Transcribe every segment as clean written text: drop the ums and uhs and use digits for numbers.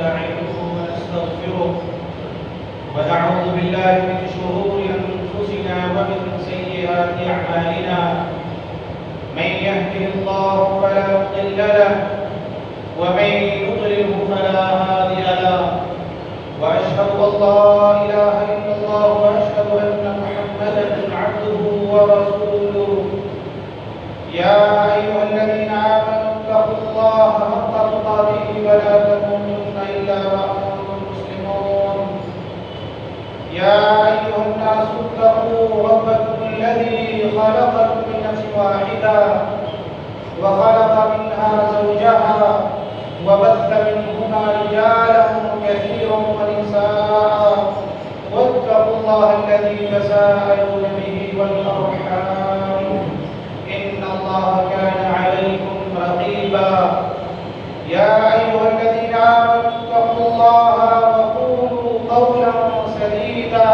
ونستعينه ونستغفره ونعوذ بالله من شرور أنفسنا ومن سيئات أعمالنا من يهده الله فلا مضل له ومن يضلله فلا هادي له وأشهد أن لا إله إلا الله وأشهد أن محمدا عبده ورسوله يا أيها الذين آمنوا اتقوا الله حق تقاته ولا تموتن إلا وأنتم مسلمون يا أيها الناس اتقوا ربكم الذي خلقكم من نفس واحدة وخلق منها زوجها وبث منهما رجالا كثيرا ونساء واتقوا الله الذي تساءلون به والأرحام إن الله كان عليكم رقيبا يا أيها الذين آمنوا اتقوا الله وقولوا قولا سديدا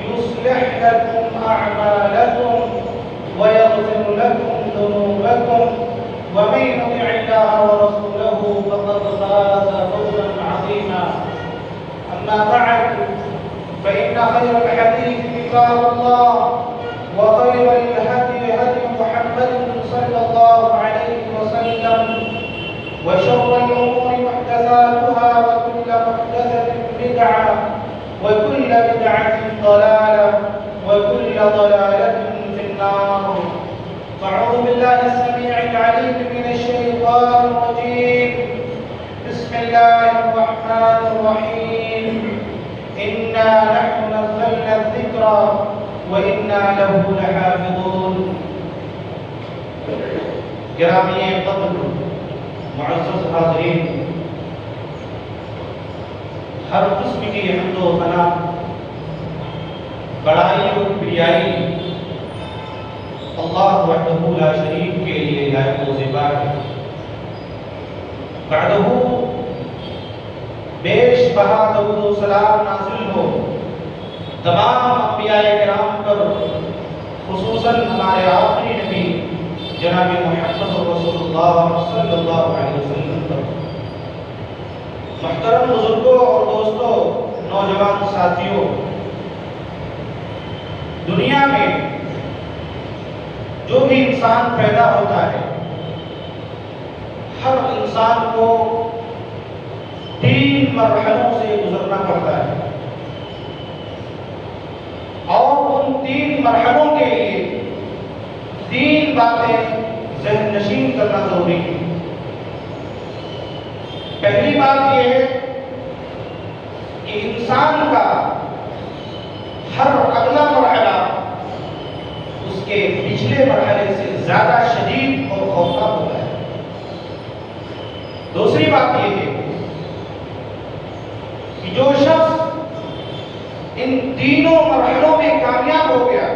يصلح لكم أعمالكم ويغفر لكم ذنوبكم ومن يطع الله ورسوله فقد فاز فوزا عظيما أما بعد فإن خير الحديث كتاب الله وخير الهدي هدي محمد صلى الله عليه وسلم وشر الأمور محدثاتها وكل محدثة بدعة وكل بدعة ضلالة وكل ضلالة في النار فأعوذ بالله السميع العليم من الشيطان الرجيم بسم الله الرحمن الرحيم إنا نحن نزلنا الذكر وإنا له لحافظون گرامی قدر معزز حاضرین، ہر قسم کی حمد و ثنا، بڑائی و کبریائی اللہ وحدہ لا شریک کے لیے لائق و زیبا ہے۔ بعدہ بیش بہا درود و سلام نازل ہو تمام انبیاء کرام پر، خصوصاً ہمارے آخری نبی جناب محمد رسول اللہ صلی اللہ علیہ وسلم پر۔ محترم بزرگوں اور دوستوں، نوجوان ساتھیوں، دنیا میں جو بھی انسان پیدا ہوتا ہے، ہر انسان کو 3 مرحلوں سے گزرنا پڑتا ہے، اور ان 3 مرحلوں کے لیے 3 باتیں ذہن نشین کرنا ضروری ہے۔ پہلی بات یہ ہے کہ انسان کا ہر اگلا مرحلہ اس کے پچھلے مرحلے سے زیادہ شدید اور خوفناک ہوتا ہے۔ دوسری بات یہ ہے کہ جو شخص ان تینوں مرحلوں میں کامیاب ہو گیا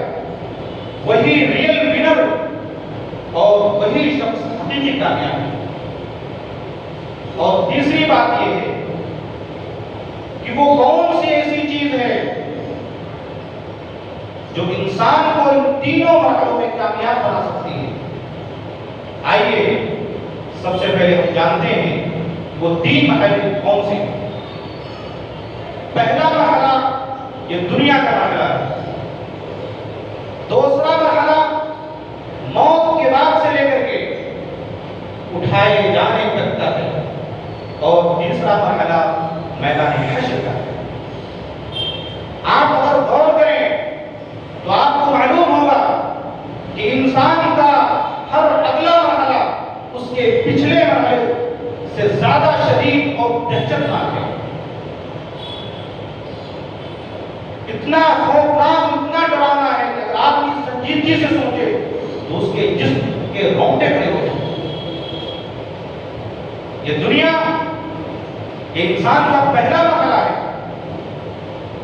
وہی ریئل ونر اور وہی شخص حقیقی کامیاب ہے۔ اور تیسری بات یہ ہے کہ وہ کون سی ایسی چیز ہے جو انسان کو ان تینوں مرحلوں میں کامیاب بنا سکتی ہے۔ آئیے سب سے پہلے ہم جانتے ہیں وہ 3 مرحلے کون سے ہیں۔ پہلا مرحلہ یہ دنیا کا مرحلہ ہے، دوسرا مرحلہ موت کے بعد سے لے کر کے اٹھائے جانے تک کا ہے، اور تیسرا مرحلہ میدان حشر کا ہے۔ آپ اگر غور کریں تو آپ کو معلوم ہوگا کہ انسان کا ہر اگلا مرحلہ اس کے پچھلے مرحلے سے زیادہ شدید اور دہشتناک ہے۔ اتنا خوفناک، اتنا ڈرانا ہے کہ اگر آپ اس سنجیدگی سے سوچے تو اس کے جسم کے رونگٹے کھڑے ہو جائیں۔ یہ دنیا یہ انسان کا پہلا مرحلہ ہے،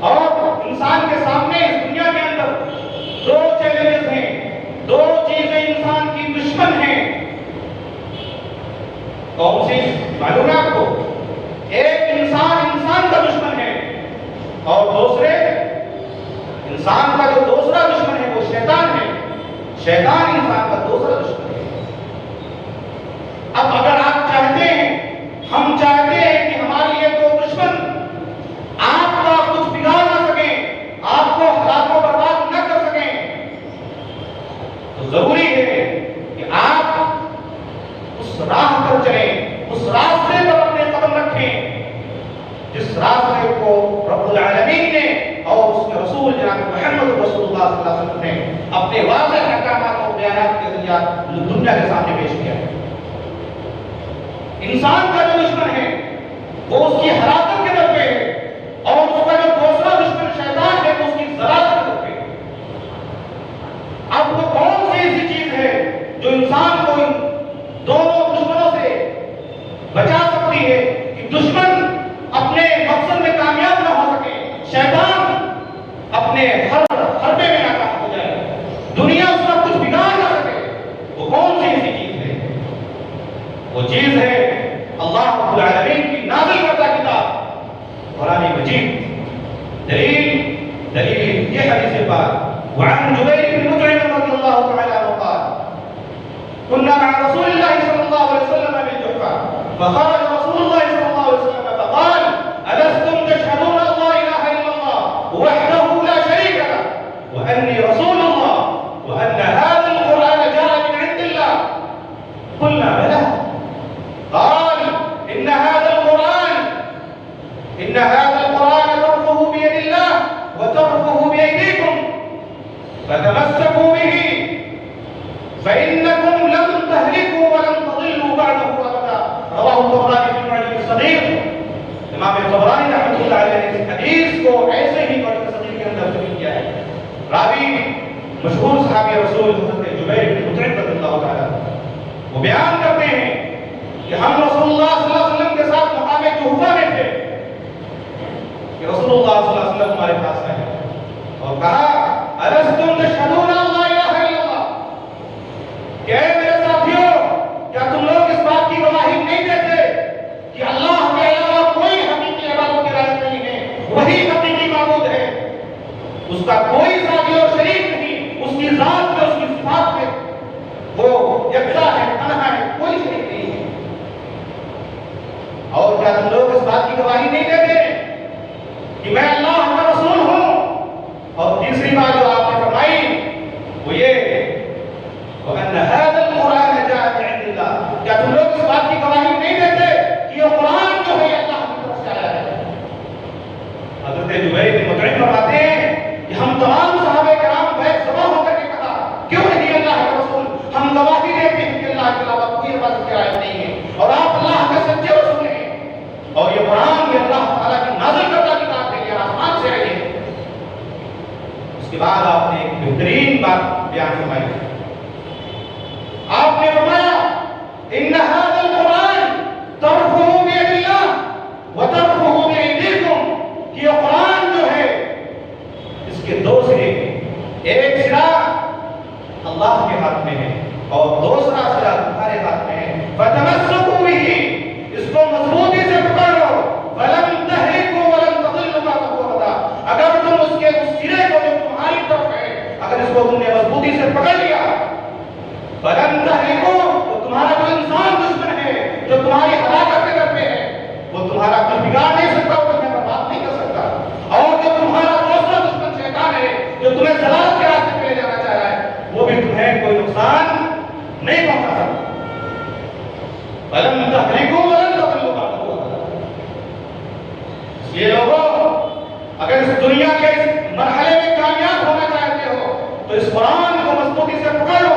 اور انسان کے سامنے اس دنیا کے اندر 2 چیلنجز ہیں، 2 چیزیں انسان کی دشمن ہیں۔ کون سی؟ معلوم ہے آپ کو؟ ایک انسان کا دشمن ہے، اور دوسرے انسان کا جو دوسرا دشمن ہے وہ شیطان ہے۔ شیطان انسان کا دوسرا دشمن ہے۔ اب اگر آپ چاہتے ہیں، ہم چاہتے ہیں کہ ہماری ایک جس راستے کو رب العالمین نے اور اس کے رسول جناب محمد رسول اللہ صلی اللہ علیہ وسلم نے اپنے واضح احکامات اور بیانات کے ذریعے دنیا کے سامنے پیش کیا ہے۔ انسان کا جو دشمن ہے وہ اس کی ہلاکت کے در پہ ہے، اور اس کا جو دوسرا دشمن شیطان ہے وہ اس کی ضلالت کے در پہ ہے۔ اب وہ کون سی ایسی چیز ہے جو انسان کو ان دونوں دشمنوں سے بچا سکتی ہے کہ دشمن اپنے مقصد میں کامیاب نہ ہو سکے، شیطان اپنے ہر حربے میں ناکام ہو جائے، دنیا اس کا کچھ بگاڑ نہ سکے؟ وہ کون سی ایسی چیز ہے؟ وہ چیز ہے اللہ رب العالمین کی نازل کردہ کتاب قرآن مجید۔ دلیل یہ حدیث پاک وعن جبیر بن مطعم رضی اللہ تعالی عنہ قال كنا مع رسول الله صلى الله عليه وسلم بالجحفة فخرج رسول الله صلى الله عليه وسلم فقال ألستم تشهدون أن لا إله إلا الله وحده لا شريك له وأني رسول الله وأن هذا القرآن جاء من عند الله؟ قلنا بلى. قال إن هذا القرآن ترفه بيد الله وترفه بأيديكم فتمسكوا به فإنكم لن تهلكوا ولن تضلوا بعده أبدا. رواه الطبراني في المعجم الصغير. امام الطبرانی رحمۃ اللہ علیہ نے اس حدیث کو ایسے ہی معجم صغیر کے اندر ذکر کیا ہے۔ راوی مشہور صحابی رسول حضرت جبیر بن مطعم رضی اللہ تعالیٰ عنہ وہ بیان کرتے ہیں کہ ہم رسول اللہ صلی اللہ علیہ وسلم کے ساتھ مقام جحفہ میں تھے کہ رسول اللہ صلی اللہ علیہ وسلم ہمارے پاس آئے اور کہا أَلَسْتُمْ تَشْهَدُونَ أَن لَا إِلَٰهَ إِلَّا اللَّهُ؟ کہ اے میرے ساتھیوں، کیا تم لوگ اس بات کی گواہی نہیں دیتے کہ اللہ کے علاوہ کوئی حقیقی عبادت کے لائق نہیں ہے، وہی حقیقی معبود ہے، اس کا کوئی ساتھی اور شریک نہیں، اس کی ذات میں، اس کی صفات میں وہ یکتا ہے، تنہا ہے، کوئی شریک نہیں ہے؟ اور کیا تم لوگ اس بات کی گواہی نہیں دیتے کہ میں اللہ کا رسول ہوں؟ اور تیسری بات جو آپ نے فرمائی وہ یہ وَأَنَّ هَذَا الْقُرْآنَ جَاءَ مِنْ عِنْدِ اللَّهِ، کیا تم لوگ اس بات کی گواہی نہیں دیتے کہ یہ قرآن جو ہے اللہ کی طرف سے آیا ہے؟ حضرت جبیر بن مطعم فرماتے ہیں کہ ہم تمام صحابہ کرام بیک زباں ہو کر کے کہا کیوں نہیں اللہ کے رسول، ہم گواہی دیتے ہیں کہ اللہ کے علاوہ کوئی عبادت کے لائق نہیں ہے اور آپ اللہ کے سچے رسول ہیں، اور یہ قرآن یہ اللہ تعالیٰ کی نازل کردہ کتاب ہے، یہ آسمان سے آئی ہے۔ اس کے بعد آپ نے ایک بہترین بات بیان فرمائی، آپ نے فرمایا ان هذا القرآن ترفعه بيد الله وترفعه بأيديكم، کہ یہ قرآن جو ہے اس کے دو سرے، ایک سرا اللہ کے ہاتھ میں ہے اور دوسرا سرا تمہارے ہاتھ میں ہے، فتمسكوا به، اس کو مضبوطی سے پکڑ لو، فلن تهلكوا ولن تضلوا بعده ابدا، اگر تم اس کے اس سرے کو جو تمہاری طرف ہے اگر اس کو تم نے مضبوطی سے پکڑ لیا، فلن تهلكوا، تو تمہارا جو انسان دشمن ہے جو تمہاری ہلاکت کے در پہ ہے وہ تمہارا کچھ بگاڑ نہیں سکتا، وہ تمہیں برباد نہیں کر سکتا، اور جو تمہارا دوسرا دشمن شیطان ہے جو تمہیں ضلالت کے راستے پہ لے جانا چاہ رہا ہے وہ بھی تمہیں کوئی نقصان نہیں پہنچا سکتا۔ فلن تهلكوا ولن تضلوا بعده ابدا۔ یہ لوگوں اگر اس دنیا کے اس مرحلے میں کامیاب ہونا چاہتے ہو تو اس قرآن کو مضبوطی سے پکڑ لو،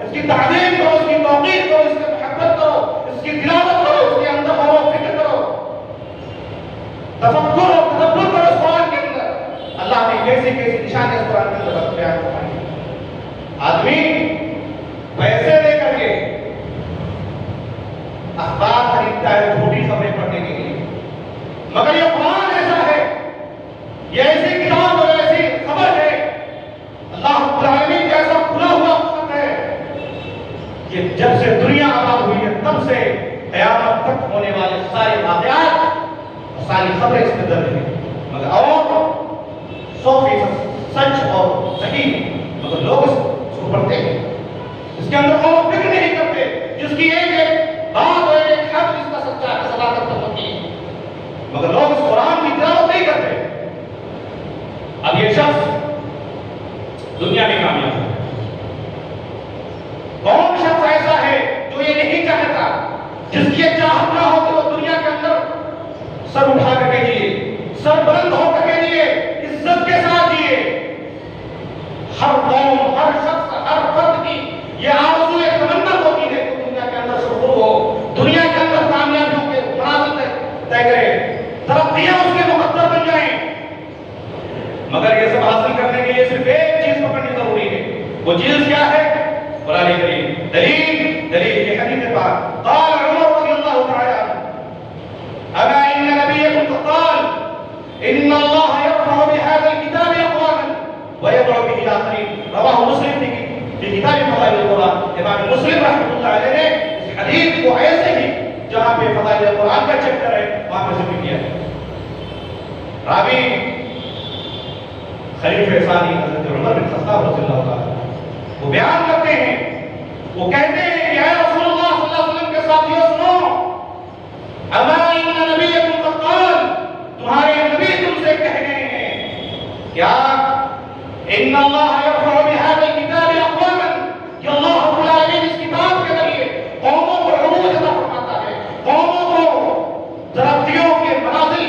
اس کی تعظیم کرو، اس کی توقیر کرو، اس کی محبت کرو، اس کی تلاوت کرو، اس کے اندر غور و فکر کرو، تفکر اور تدبر کرو اس قرآن کے اندر۔ اللہ نے کیسی کیسی نشانیں اس قرآن کے اندر بیان فرمائی۔ آدمی پیسے دے کر کے اخبار خریدتا ہے جھوٹی خبریں پڑھنے کے لیے، مگر یہ قرآن ایسا ہے، یہ ایسی کتاب اور ایسی خبر ہے، اللہ رب العالمین کا ایسا کھلا ہوا مقصد ہے کہ جب سے دنیا آباد ہوئی ہے تب سے قیامت تک ہونے والے سارے واقعات اور ساری خبریں اس میں درج ہیں، مگر اور 100% سچ اور صحیح، مگر لوگ اس کو پڑھتے ہیں، اس کے اندر غور و فکر نہیں کرتے، جس کی ایک ایک بات اور ایک حرف اس کا سچا صداقت تک ہوتی ہے، مگر لوگ اس قرآن کی تلاوت نہیں کرتے۔ اب یہ شخص دنیا میں کامیاب ہے، کون شخص ایسا ہے جو یہ نہیں چاہتا، جس کی چاہت نہ ہو کہ وہ دنیا کے اندر سر اٹھا کر کہیے ہر قوم، ہر شخص، ہر فرد کی یہ آرزو ایک تمنا ہوتی ہے کہ دنیا کے اندر سرخرو ہو، دنیا کے اندر کامیابیوں کے منازل طے کرے، ترقیاں اس کے مقدر بن جائیں. مگر یہ سب حاصل کرنے کے لیے صرف ایک چیز پکڑنی ضروری ہے. وہ چیز کیا ہے؟ قرآن کریم. دلیل یہ حدیث پاک. قال عمر رضی اللہ تعالی عنہ اما ان نبیکم قال ان اللہ یرفع بهذا الكتاب اقواما ويضع به آخرین. رواہ مسلم کی کتاب فضائل القرآن. امام مسلم رحمۃ اللہ علیہ نے اس حدیث کو ایسے ہی جہاں پہ فضائل القرآن کا چیپٹر ہے وہاں پہ ذکر کیا ہے. راوی خلیفہ ثانی حضرت عمر بن خطاب رضی اللہ تعالی وہ بیان کرتے ہیں، وہ کہتے ہیں کہ اے رسول اللہ صلی اللہ علیہ وسلم کے ساتھیوں سنو، اما ان نبیکم قد قال، تمہارے نبی تم سے کہہ گئے ہیں کیا؟ ان اللہ یرفع بهذا الكتاب اقواما، کہ اللہ رب العالمین اس کتاب کے ذریعے قوموں کو عروج عطا فرماتا ہے، قوموں کو ترقیوں کے منازل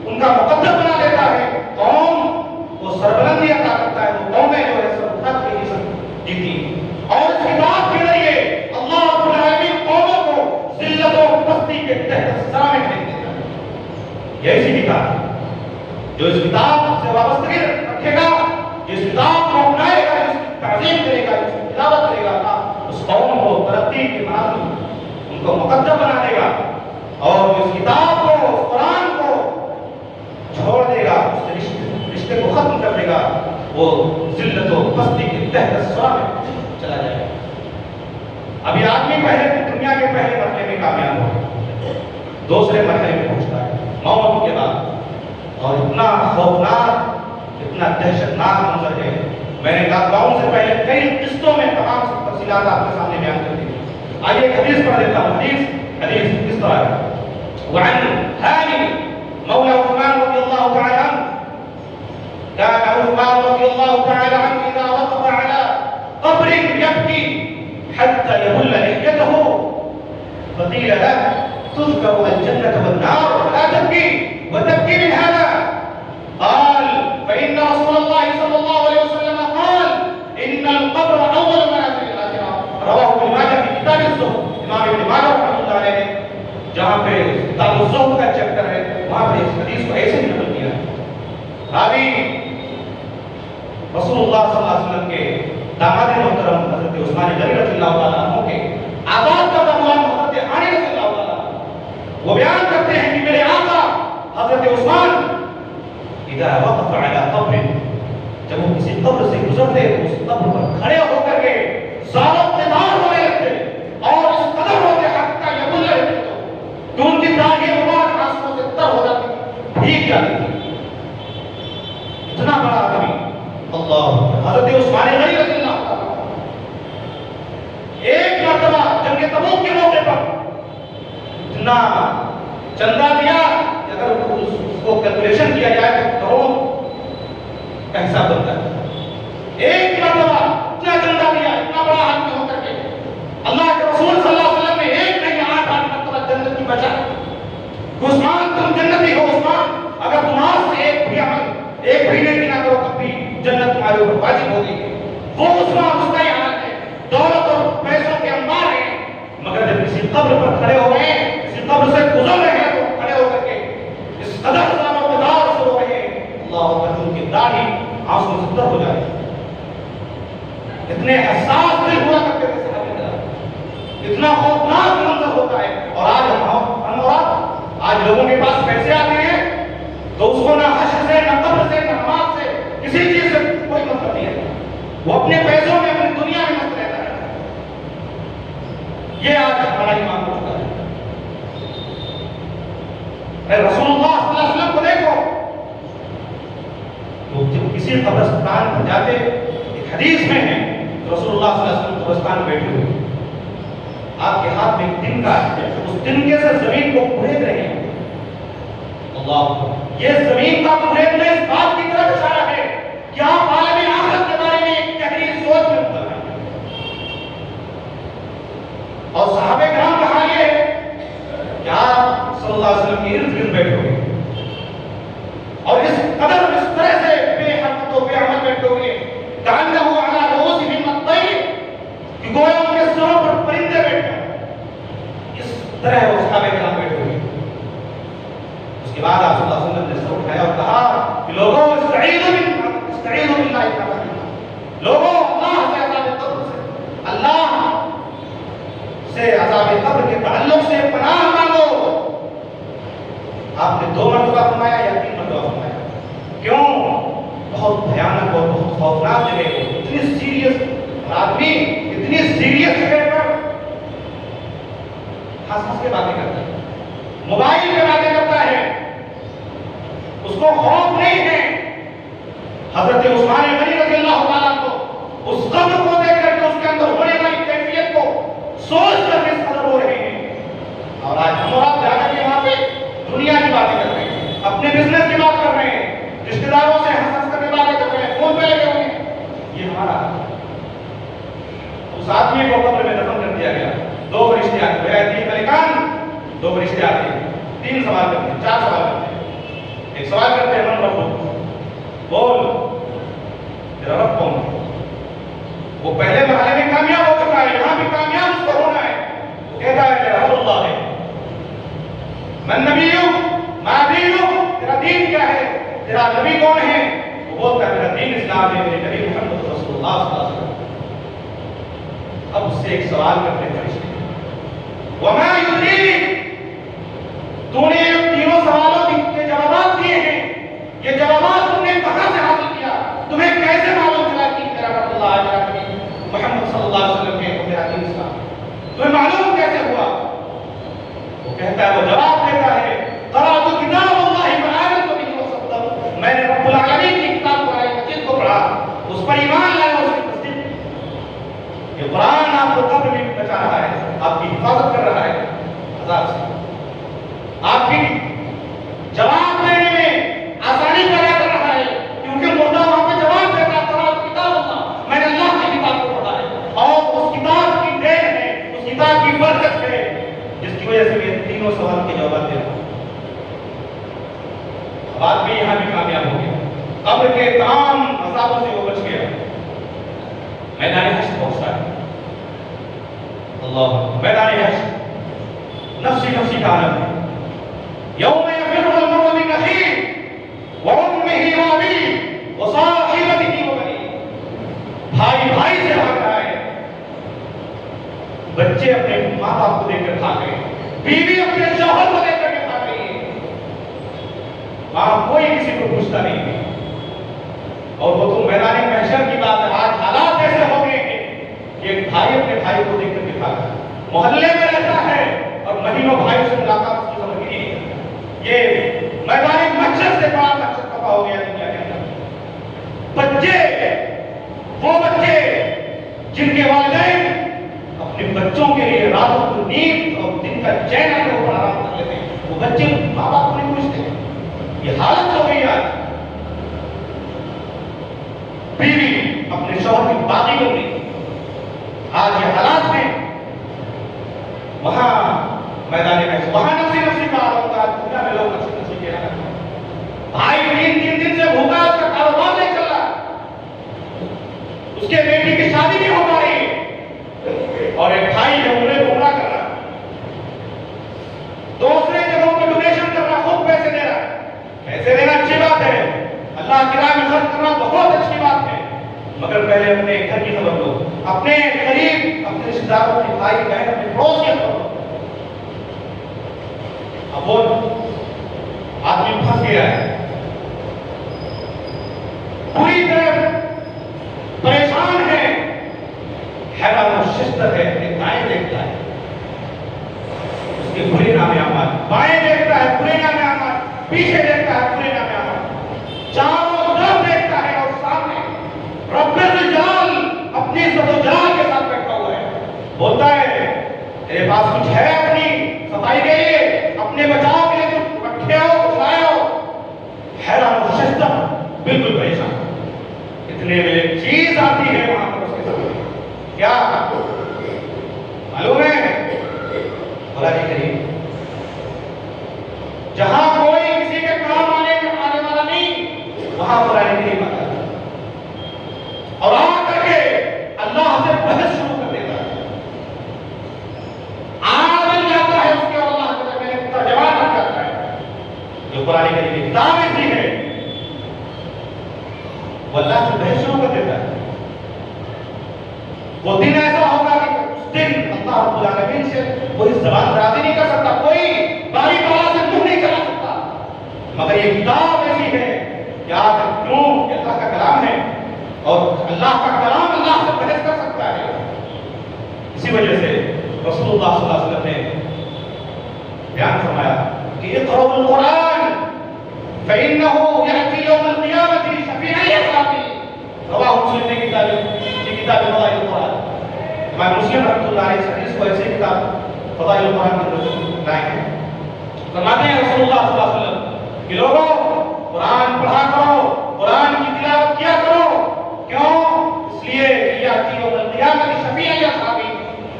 ان کا مقدر بنا دیتا ہے، قوم کو سربلندی عطا کرتا ہے. وہ قومیں جو ہے سب تک کی جیتی. اور اس کتاب کے ذریعے اللہ رب العالمین قوموں کو ذلت و پستی کے تحت سرا میں پھینک دیتا ہے. یہ ایسی کتاب ہے جو اس کتاب سے وابستگی رکھے گا، جس کتاب کو اپنائے گا، جس کی تعظیم کرے گا، جس کی تلاوت کرے گا، اس قوم کو ترقی کے منازل ان کو مقدر بنا دے گا. اور اس کتاب کو، اس قرآن کو چھوڑ دے گا، اس رشتے کو ختم کر دے گا، وہ ذلت و پستی کے تحت سرا میں چلا جائے گا. ابھی آدمی پہلے دنیا کے پہلے مرحلے میں کامیاب ہو، دوسرے مرحلے میں پہنچتا ہے موت کے بعد، اور اتنا خوفناک، اتنا دہشتناک منظر ہے. میں نے گاؤں سے پہلے کئی قسطوں میں تمام تفصیلات آپ کے سامنے بیان کر دی. آئیے ایک حدیث پڑھ دیتا ہوں. حدیث اس طرح ہے. وعن هاني مولى عثمان رضي الله تعالى عنه كان عثمان رضي الله تعالى عنه إذا وقف على قبر يبكي حتى يبل لحيته فقيل له تذكر الجنة والنار فلا تبكي وتبكي من هذا. قال فإن رسول الله صلى الله عليه وسلم قال إن القبر أول منازل الآخرة. رواه ابن ماجه في كتاب الزهد. امام ابن ماجه رحمۃ اللہ علیہ نے جہاں پہ کتاب الزہد کا چیپٹر ہے وہاں پہ اس حدیث کو ایسے ہی نقل کیا ہے. راوی رسول اللہ صلی اللہ علیہ وسلم کے داماد محترم حضرت عثمان غنی رضی اللہ تعالیٰ عنہ کے آزاد کردہ غلام حضرت علی رضی اللہ تعالیٰ عنہ وہ بیان کرتے ہیں کہ میرے آقا حضرت عثمان اذا وقف على قبر، جب وہ کسی قبر سے گزرتے تو اس قبر پر کھڑے ہو کر کے زار و قدار ہونے لگتے اور اس قدر ہوتے حتیٰ یبل لحیته کہ ان کی داڑھی مبارک آنسوؤں سے تر ہو جاتی، بھیگ جاتی تھی. اتنا بڑا آدمی اللہ حضرت عثمان غنی رضی اللہ تعالیٰ ایک مرتبہ جنگ تبوک کے موقع پر اتنا چندہ دیا کہ اگر اس کو کیلکولیشن کیا جائے تو کروڑوں کا حساب بنتا ہے. ایک مرتبہ اتنا چندہ دیا، اتنا بڑا آدمی ہو کر کے اللہ کے رسول صلی اللہ علیہ وسلم نے ایک نہیں 8 مرتبہ جنت کی بچا. عثمان تم جنتی ہو، عثمان اگر تمہارے سے ایک بھی عمل، ایک بھی نیکی نہ کرو تب بھی جنت تمہارے اوپر واجب ہوگی. وہ عثمان اس کا ہی حال ہے، دولت اور پیسوں کے انبار ہیں، مگر جب کسی قبر پر کھڑے ہو رہے ہیں، کسی قبر سے گزر رہے ہیں تو کھڑے ہو کر کے اس قدر زار و قدار سے رو رہے ہیں اللہ اکبر، ان کی داڑھی آنسوں سے تر ہو جائے. اتنے حساس دل ہوا کرتے تھے صحابہ کرام، اتنا خوفناک منظر ہوتا ہے. اور آج آج لوگوں کے پاس پیسے آتے ہیں تو اس کو نہ حشر سے، نہ قبر سے، نہ نماز سے، کسی چیز سے کوئی مطلب نہیں ہے. وہ اپنے پیسوں میں، اپنی دنیا میں مست رہتا ہے. یہ آج ہمارا ایمان ہو چکا ہے. رسول اللہ صلی اللہ علیہ وسلم کو دیکھو تو جب کسی قبرستان پر جاتے، ایک حدیث میں ہے رسول اللہ صلی اللہ علیہ وسلم قبرستان میں بیٹھے ہوئے، آپ کے ہاتھ میں ایک دن کا ہے، اس تنکے سے زمین کو کھرید رہے ہیں. اللہ، یہ زمین کا کھریدنا اس بات کی طرف اشارہ ہے کہ آپ عالم آخرت کے بارے میں ایک گہری سوچ میں مبتلا ہیں. اور صحابہ کرام کا حال یہ ہے کہ آپ صلی اللہ علیہ وسلم کے ارد گرد بیٹھے ہوئے اور اس قدر اس طرح سے بے حرکت و بے عمل بیٹھے ہوئے کانہ کہ لوگوں استعینوا باللہ، لوگوں اللہ سے عذاب قبر سے، اللہ سے عذاب قبر کے تعلق سے پناہ مانگو۔ آپ نے 2 مرتبہ فرمایا یا 3 مرتبہ فرمایا؟ کیوں؟ بہت بھیانک اور بہت خوفناک جگہ ہے، اتنی سیریس آدمی، اتنی سیریس جگہ پر ہنس کے باتیں کرتا ہے، موبائل پہ باتیں کرتا ہے، اس کو خوف نہیں ہے۔ حضرت عثمان غنی رضی اللہ تعالیٰ کو اس قبر کو دیکھ کر کے اس کے اندر ہونے والی کیفیت کو سوچ کر کے صدر ہو رہے ہیں۔ اور آج ہم اور آپ جا کر کے وہاں پہ دنیا کی باتیں کر رہے ہیں، اپنے بزنس کی بات کر رہے ہیں، رشتہ داروں سے ہنس کر کے باتیں کر رہے ہیں، فون پہ لگے ہوئے ہیں۔ یہ ہمارا اس آدمی کو قبر میں دفن کر دیا گیا۔ 2 فرشتے آتے ہیں، 3 ملکان، 2 فرشتے آتے ہیں، 3 سوال کرتے ہیں، 4 سوال کرتے ہیں۔ ایک سوال کرتے ہیں، من ربک، بول تیرا رب کون ہے؟ وہ پہلے مرحلے میں کامیاب ہو چکا ہے، یہاں بھی کامیاب اس کو ہونا ہے۔ وہ کہتا ہے تیرا رب اللہ ہے۔ من نبیک، ما دینک، تیرا دین کیا ہے، تیرا نبی کون ہے؟ وہ بولتا ہے میرا دین اسلام ہے، میرے نبی محمد رسول اللہ صلی اللہ علیہ وسلم۔ اب اس سے ایک سوال کرتے ہیں فرشتے، وما یدریک، تو نے تینوں سوالوں کے جوابات دیے ہیں، یہ جوابات تم نے کہاں سے حاصل کیا؟ تمہیں کیسے معلوم چلا کہ میرا رب اللہ ہے، میرا نبی محمد صلی اللہ علیہ وسلم ہے، میرا دین اسلام؟ تمہیں معلوم کیسے ہوا؟ وہ کہتا ہے، وہ جواب دیتا ہے، قرأت کتاب اللہ فآمنت بہ وصدقت، میں نے رب العالمین کی کتاب قرآن مجید کو پڑھا، اس پر ایمان لایا، اس کی تصدیق کی۔ یہ قرآن آپ کو قبر میں بچا رہا ہے، آپ کی حفاظت کر رہا ہے عذاب سے، آپ کی جواب دینے میں آسانی پیدا کر رہا ہے، کیونکہ مردہ وہاں پہ جواب دیتا ہے، قرآن کتاب اللہ، میں نے اللہ کی کتاب کو پڑھا ہے، اور اس کتاب کی دین ہے، اس کتاب کی برکت ہے، جس کی وجہ سے میں تینوں سوال کے جواب دے رہا ہوں۔ بات بھی یہاں بھی کامیاب ہو گیا، قبر کے تمام عذابوں سے وہ بچ گیا، میدان حشر پہنچتا ہے۔ اللہ میدان حشر نفسی نفسی کا عالم ہے۔ یوم یفر المرء من اخیہ وامہ وابیہ وصاحبتہ وبنیہ، بھائی بھائی سے بھاگ رہا ہے، بچے اپنے ماں باپ کو دیکھ کر بھاگ رہے ہیں، بیوی اپنے شوہر کو دیکھ کر کے بھاگ رہی ہے، وہاں کوئی کسی کو پوچھتا نہیں ہے۔ اور وہ تو میدان محشر کی بات ہے، آج حالات ایسے ہو گئے ہیں کہ ایک بھائی اپنے بھائی کو دیکھ کر کے بھاگا، محلے میں رہتا ہے اور مہینوں بھائی سے ملاقات اس کی خبر بھی نہیں ہے۔ یہ میدان محشر سے بڑا محشر کفا ہو گیا دنیا کے اندر۔ بچے، وہ بچے جن کے والدین اپنے بچوں کے لیے راتوں کو نیند اور دن کا چین کے اوپر آرام کر لیتے ہیں، وہ بچے ماں باپ کو نہیں پوچھتے۔ یہ حالت ہو گئی آج، بیوی اپنے شوہر کی باقی کر رہی، آج یہ حالات ہیں۔ وہاں میدان میں وہاں نفسی نفسی کا عالم ہوتا ہے، دنیا میں لوگ نفسی نفسی کے عالم ہیں۔ بھائی 3 دن سے بھوکا، اس کا کاروبار نہیں چل رہا، اس کے بیٹی کی شادی نہیں ہو پا رہی، اور ایک بھائی ہے انہیں گمراہ کر رہا، دوسرے جگہوں پہ ڈونیشن کر رہا، خود پیسے دے رہا ہے۔ پیسے دینا اچھی بات ہے، اللہ کی راہ میں خرچ کرنا بہت اچھی بات ہے، مگر پہلے اپنے گھر کی خبر لو، اپنے قریب، اپنے رشتہ داروں، اپنے بھائی بہن، اپنے پڑوس کی خبر لو۔ اب وہ آدمی پھنس گیا ہے، پوری طرح پریشان ہے، حیران و ششدر ہے، اپنے دائیں دیکھتا ہے، اس کے برے نام اعمال، بائیں دیکھتا ہے برے نام اعمال، پیچھے دیکھتا ہے برے نام اعمال، چاروں طرف دیکھتا ہے، اور سامنے رب الجلال اپنی عزت و جلال کے ساتھ بیٹھا ہوا ہے، بولتا ہے تیرے پاس کچھ ہے اپنی صفائی کے لیے، اپنے بچاؤ کے لیے کچھ رکھے ہو، کھلائے ہو؟ حیران و ششدر، بالکل پریشان۔ اتنے میں ایک چیز آتی ہے وہاں پر اس کے سامنے، کیا معلوم ہے؟ قرآن کریم، جہاں کوئی کسی کے کام آنے والا نہیں، وہاں قرآن کریم آتا ہے، اور آ کر کے اللہ سے بحث شروع کر دیتا ہے، بن جاتا ہے اس کے، اور اللہ کے ترجمہ کر جاتا ہے۔ جو قرآن کریم کی کتاب ایسی ہے وہ اللہ سے بحث شروع کر دیتا ہے. وہ دن ایسا ہوگا کہ اس دن اللہ رب العالمین سے کوئی زبان درازی نہیں کر سکتا, کوئی باری بلا سے منہ نہیں چلا سکتا, مگر یہ کتاب ایسی ہے کہ آج کیوں کہ اللہ کا کلام ہے اور اللہ کا کلام اللہ سے بحث کر سکتا ہے. اسی وجہ سے رسول اللہ صلی اللہ علیہ وسلم نے بیان فرمایا کہ اقرؤوا القرآن فإنه يأتي يوم القيامة شفيعا لأصحابه. رواہ مسلم نے کتاب فضائل القرآن. امام مسلم رحمۃ اللہ علیہ اس حدیث کو ایسے کتاب فضائل القرآن کے اندر لائے ہیں. فرماتے ہیں رسول اللہ صلی اللہ علیہ وسلم کہ لوگوں قرآن پڑھا کرو, قرآن کی تلاوت کیا کرو. کیوں؟ اس لیے کہ یأتی یوم القیامة شفیعا لأصحابه,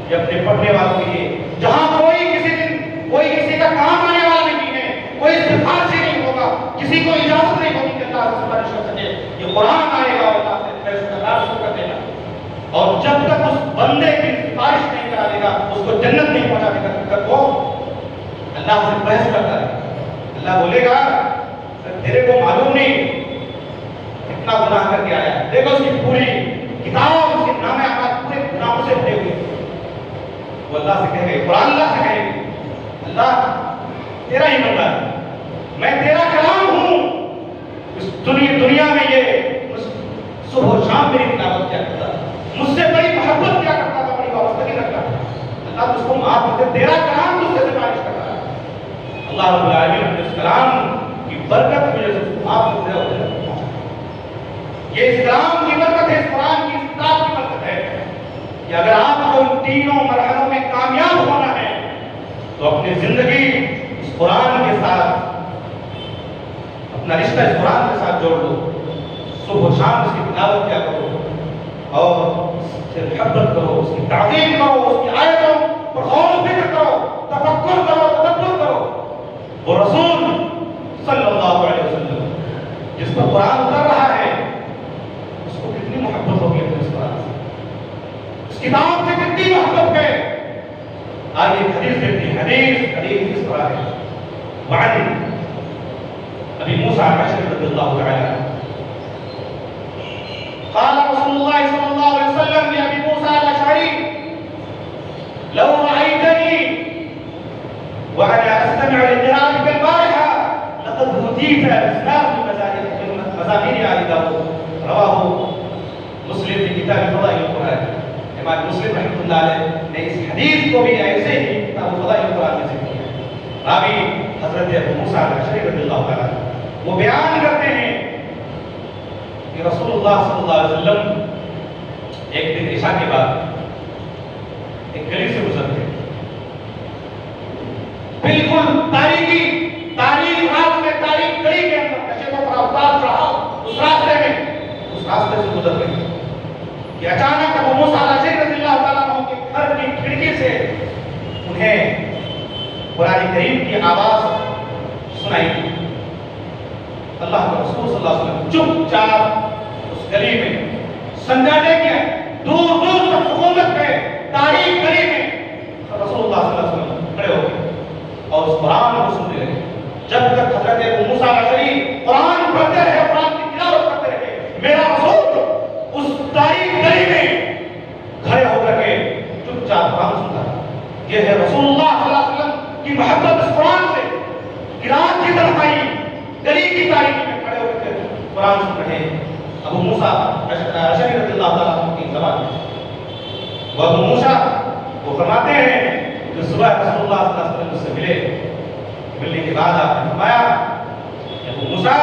یہ اپنے پڑھنے والوں کے لیے جہاں کوئی کسی دن کوئی کسی کا کام آنے والا نہیں ہے, کوئی سفارش نہیں ہوگا, کسی کو اجازت نہیں ہوگی کہ اللہ سے سفارش کر سکے. یہ قرآن آئے گا اور اللہ سے فیصلہ کرنا شروع کر دے گا, اور جب تک اس بندے کی سفارش نہیں کرا دے گا, اس کو جنت نہیں پہنچا دے گا, تب تک وہ اللہ سے بحث کرتا ہے. اللہ بولے گا تیرے کو معلوم نہیں کتنا گناہ کر کے آیا, دیکھو اس کی پوری کتاب, اس کے نام اعمال پورے گناہوں سے بھرے ہوئے. وہ اللہ سے کہے گا, قرآن اللہ سے کہے گا اللہ تیرا ہی بندہ ہے, میں تیرا کلام ہوں. اس دنیا میں یہ صبح و شام میری تلاوت کیا کرتا, مجھ سے بڑی محبت کیا کرتا تھا, بڑی وابستگی رکھتا تھا. اللہ اس کو معاف کر دے, تیرا کلام تجھ سے سفارش کر رہا ہے. اللہ رب العالمین نے اس کلام کی برکت کی وجہ سے اس کو معاف کر دیا. یہ اس کلام کی برکت ہے, اس قرآن کی, اس کتاب کی برکت ہے کہ اگر آپ کو ان تینوں مرحلوں میں کامیاب ہونا ہے تو اپنی زندگی اس قرآن کے ساتھ, اپنا رشتہ اس قرآن کے ساتھ جوڑ لو. صبح و شام اس کی تلاوت کیا کرو اور اس سے محبت کرو, اس کی تعظیم کرو, اس کی آیتوں پر غور و فکر کرو, تفکر کرو, تدبر کرو. وہ رسول صلی اللہ علیہ وسلم جس پر قرآن اتر رہا ہے اس کو کتنی محبت ہوگی اپنے اس قرآن سے, اس کتاب سے کتنی محبت ہے. آگے حدیث دیکھتی ہے, حدیث اس طرح ہے. وعن ابی موسیٰ الاشعری رضی اللہ تعالی عنہ قال رسول الله صلى الله عليه وسلم لأبي موسى الأشعري لو رأيتني وأنا أستمع لقراءتك البارحة لقد هديت إسلام مزامير آل داود. رواه مسلم في كتاب فضائل القرآن. امام مسلم رحمۃ اللہ علیہ نے اس حدیث کو بھی ایسے ہی کتاب فضائل القرآن میں ذکر کیا. راوی حضرت ابو موسیٰ الاشعری رضی اللہ تعالیٰ عنہ وہ بیان کرتے ہیں کہ رسول اللہ صلی اللہ علیہ وسلم ایک دن عشاء کے بعد ایک گلی سے گزرتے, بالکل تاریخ رات میں, تاریخ گلی کے اندر کشیدوں پر افطار رہا اس راستے سے گزر گئے کہ اچانک ابو موسیٰ الاشعری رضی اللہ تعالیٰ عنہ کے گھر کی کھڑکی سے انہیں قرآن کریم کی آواز سنائی دی. اللہ کے رسول صلی اللہ علیہ وسلم چپ چاپ اس گلی میں سنجانے کے دور دور تک حکومت ہے, تاریخ گلی میں رسول اللہ صلی اللہ علیہ وسلم کھڑے ہو گئے اور اس قرآن کو سنتے رہے جب تک حضرت ابو موسیٰ الاشعری قرآن پڑھتے رہے, قرآن کی تلاوت کرتے رہے. میرا رسول اس تاریخ گلی میں کھڑے ہو کر کے چپ چاپ قرآن سنتا ہے. یہ ہے رسول اللہ صلی اللہ علیہ وسلم کی محبت اس قرآن سے. قرآن کی طرف آئی, گلی کی تاریخی میں کھڑے ہو کے قرآن سن رہے ہیں. ابو موسیٰ الاشعری رضی اللہ تعالیٰ عنہ کی زبان میں وہ ابو موسیٰ وہ فرماتے ہیں کہ صبح رسول اللہ صلی اللہ علیہ وسلم سے ملنے کے بعد آپ نے فرمایا کہ ابو موسیٰ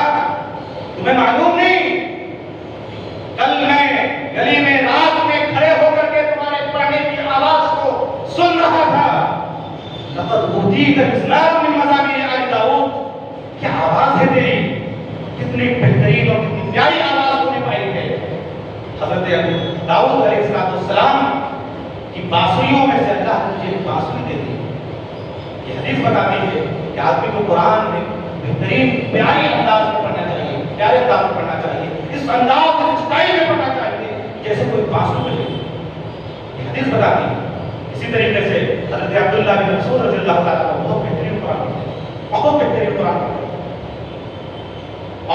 تمہیں معلوم نہیں کل میں گلی میں رات میں کھڑے ہو کر کے تمہارے پڑھنے کی آواز کو سن رہا تھا. لقد اوتیت اسلام من مزامیر آل داؤد, کیا آواز ہے تیری, کتنی بہترین اور کتنی پیاری آواز تم نے پائی ہے. حضرت ابو داؤد علیہ السلام کی بانسریوں میں سے اللہ نے مجھے بانسری دے دی. یہ حدیث بتاتی ہے کہ آدمی کو قرآن میں بہترین پیاری انداز میں پڑھنا چاہیے, پیارے انداز میں پڑھنا چاہیے, اس انداز اور اسٹائل میں پڑھنا چاہیے جیسے کوئی بانسری بجے. یہ حدیث بتاتی ہے. اسی طریقے سے حضرت عبداللہ بن مسعود رضی اللہ تعالیٰ عنہ بہت بہترین قرآن پڑھتے ہیں, بہت بہترین قرآن پڑھتے ہیں.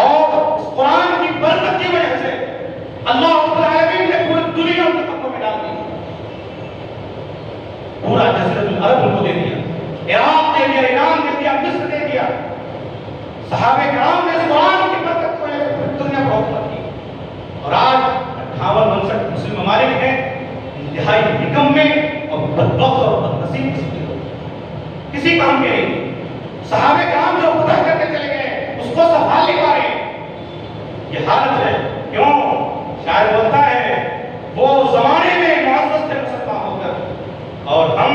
اور اس قرآن کی برکت کی وجہ سے اللہ رب العالمین نے پوری دنیا ان کے قدموں میں ڈال دی، پورا جزیرۃ العرب ان کو دے دیا، عراق دے دیا، ایران دے دیا، مصر دے دیا۔ صحابہ کرام نے اس قرآن کی برکت کو پوری دنیا کو حکومت کی، اور آج 58 مسلم ممالک ہیں انتہائی نکمے اور بدبخت اور بدنصیب قسم کے لوگ، کسی کام کے نہیں۔ صحابہ کرام جو فتح کرتے چلے گئے اس کو سنبھال نہیں پا رہے، یہ حالت ہے۔ کیوں؟ شاعر بولتا ہے وہ زمانے میں معزز تھے مسلمان ہو کر، اور ہم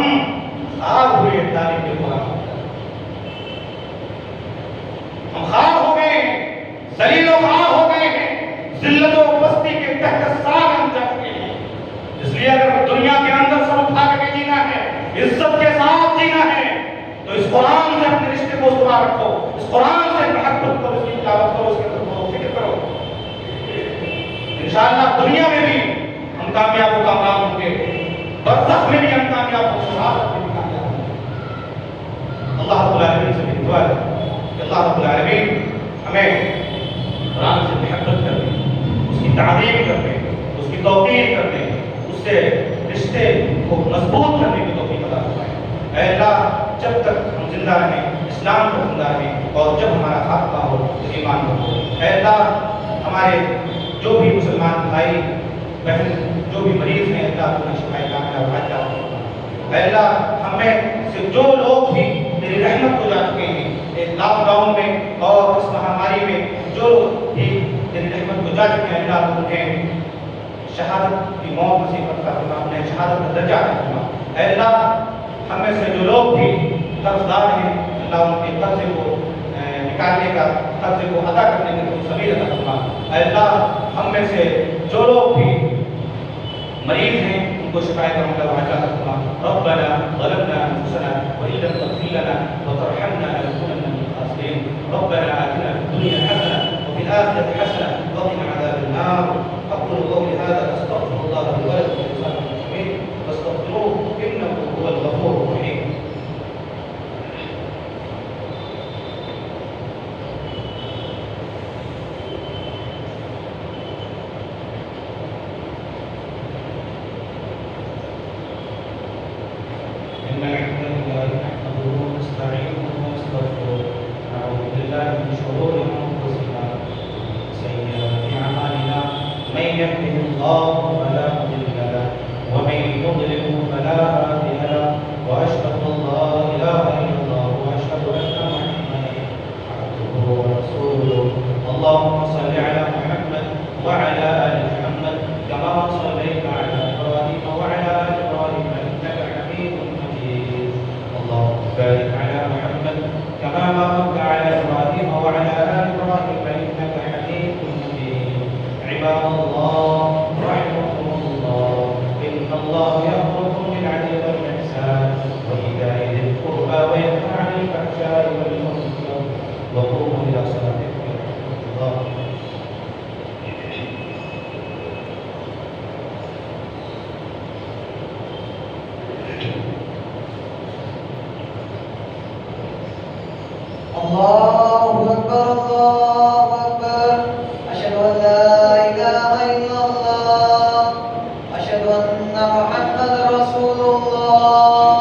خار ہوئے تعلیم کے قرآن ہو کر، ہم خار ہو گئے ہیں، ذلیل و خوار ہو گئے ہیں، ذلت و پستی کے تحت سار ہم جا چکے ہیں۔ اس لیے اگر دنیا کے اندر سر اٹھا کے جینا ہے، عزت کے ساتھ جینا ہے، تو اس قرآن سے اپنے رشتے کو استوار رکھو، اس قرآن سے محبت کرو، اس کی تلاوت کرو، اس کے اندر فکر کرو۔ انشاءاللہ دنیا میں بھی ہم کامیاب و کامیاب ہوں گے، برزخ میں بھی ہم کامیاب ہوں گے، آخرت میں بھی کامیاب ہوں گے۔ اللہ رب العالمین سے بھی دعا ہے کہ اللہ رب العالمین ہمیں قرآن سے محبت کرنے، اس کی تعظیم کرنے، اس کی توقیر کرنے، اس سے رشتے کو مضبوط کرنے کی توفیق عطا فرمائے۔ اے اللہ، جب تک ہم زندہ رہیں اسلام کو زندہ رہیں، اور جب ہمارا خاتمہ ہو تو ایمان کو ہو۔ اے اللہ، ہمارے جو بھی مسلمان بھائی بہن جو بھی مریض ہیں، اللہ کو شفائے کاملہ عاجلہ عطا فرما۔ اے اللہ، ہمیں سے جو لوگ بھی تیری رحمت کو جا چکے ہیں اس لاک ڈاؤن میں اور اس مہاماری میں، جو لوگ بھی تیری رحمت کو جا چکے ہیں، اللہ انہیں شہادت کی موت نصیب عطا فرما، انہیں شہادت کا درجہ عطا فرما۔ اے اللہ، ہم میں سے جو لوگ بھی قرض دار ہیں، اللہ ان کے قرضے کو نکالنے کا، قرضے کو ادا کرنے کا کوئی سبیل عطا فرما۔ اے اللہ، ہم میں سے جو لوگ بھی مریض ہیں ان کو شفائے کاملہ عاجلہ عطا فرما۔ ربنا ظلمنا انفسنا وان لم تغفر لنا وترحمنا لنكونن من الخاسرين۔ ربنا آتنا في الدنيا حسنة وفي الآخرة حسنة وقنا عذاب النار۔ أقول قولي هذا أستغفر الله لي ولكم ولسائر المسلمين فاستغفروه إنه هو الغفور الرحيم۔ إن الحمد لله نحمده ونستعينه ونستغفره، نعوذ بالله من شرور أنفسنا وسيئات أعمالنا، من يهده الله فلا مضل له ومن يضلل فلا هادي له، وأشهد أن لا إله إلا الله وأشهد أن محمدا عبده ورسوله۔ اللهم صل على محمد وعلى آل محمد كما صليت على إبراهيم وعلى آل إبراهيم إنك حميد مجيد۔ اللهم بارك على محمد كما باركت على إبراهيم وعلى آل إبراهيم إنك حميد مجيد۔ عباد الله رحمكم الله، إن الله يأمركم بالعدل والإحسان وإيتاء ذي القربى وينهى عن الفحشاء والمنكر، وقوموا إلى صلاتكم يرحمكم الله۔ الله أكبر الله أكبر، أشهد أن لا إله إلا الله، أشهد أن محمد رسول الله،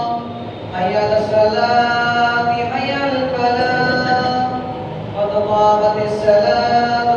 حي على الصلاة حي على الفلاح، قد قامت الصلاة